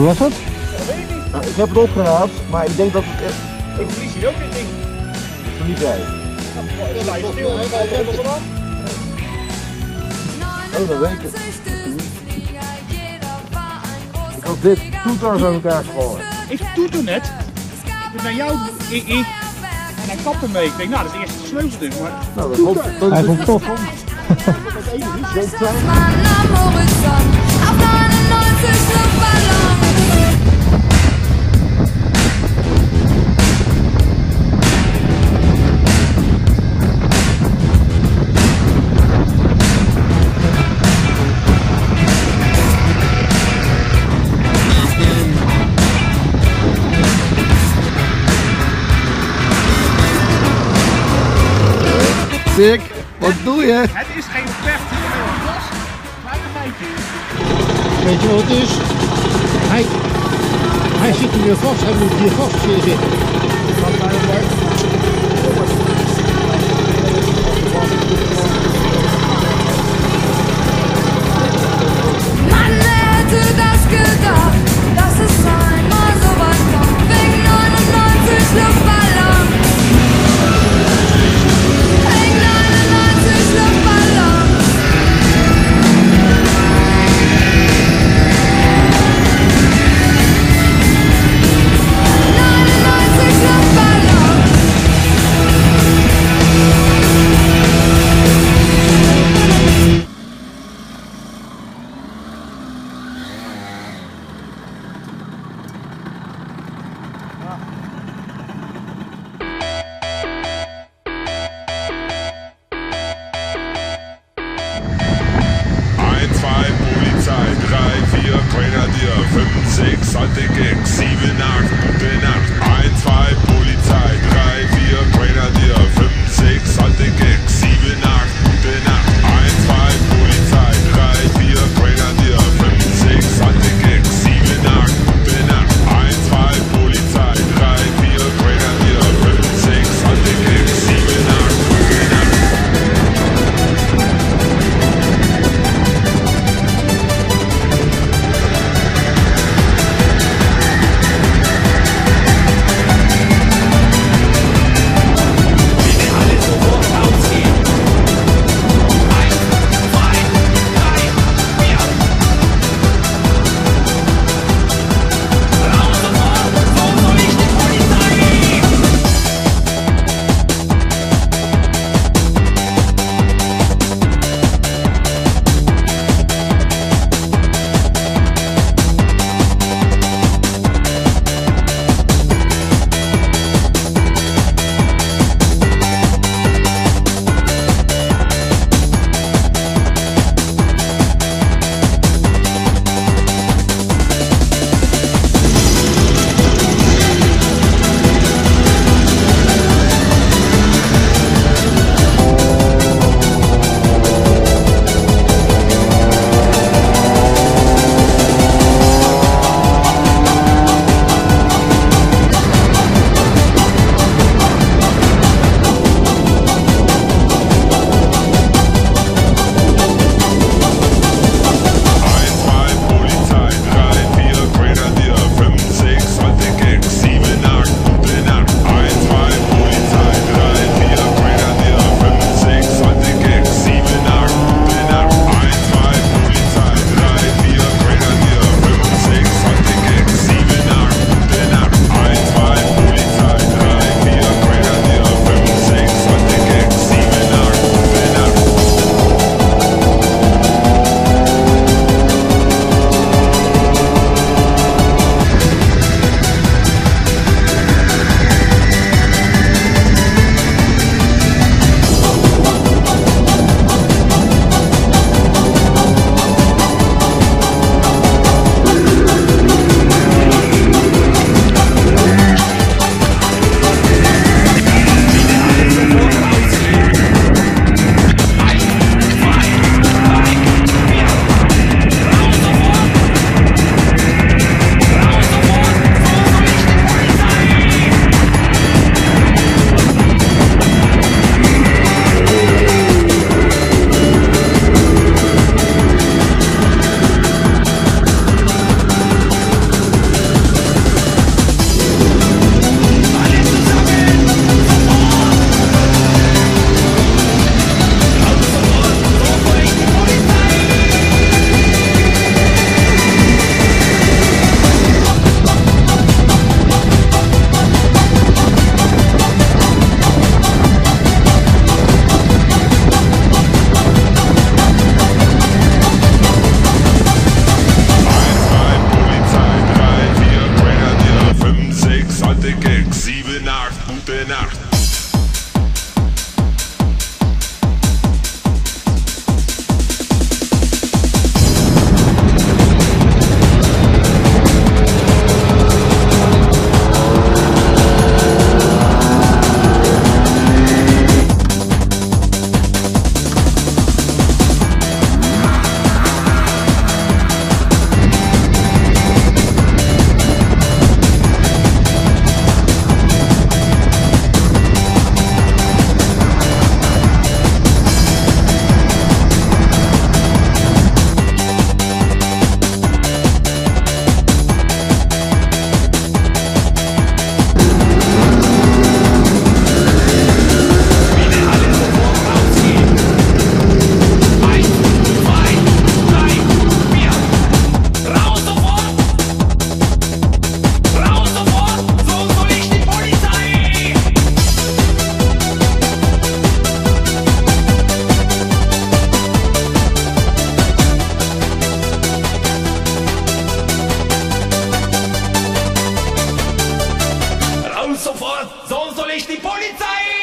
Hoe was dat? Nou, ik heb het opgeraapt, maar ik denk dat het... Ik verlies hier ook dit ding. Zo niet jij. Dan sta je stil, hè? Bij het vanaf. Oh, dat weet ik. Ik had dit toeters aan elkaar gegooid. Ik toeter net. Dus naar jou en hij kapte mee. Ik denk, nou, dat is eerst de sleutel dus, maar... Nou, dat Hij vond tof. Dick, wat doe je? Het is geen vecht, het is een glas. Kleinigheidje. Weet je wat het is? Hij zit hier vast, hij moet hier vast zitten. Man hätte das gedacht, dass es einmal so weit kommt. Wegen 99 Luftballon. Wegen 99 Luftballon. 99 Luftballon. Polizei, 3, 4, Grenadier, 5, 6, alte Gang, 7, 8, gute Nacht. 1, 2, Polizei, 3, 4, Grenadier, 5, 6, alte Gang, 7, 8, gute Nacht. 1, 2, Polizei, 3, 4, Grenadier, 5, 6, alte Gang, 7, 8, gute Nacht. 1, 2, Polizei, 3, 4, Grenadier, 5, 6, alte Gang, 7, 8, gute Nacht. ich die Polizei?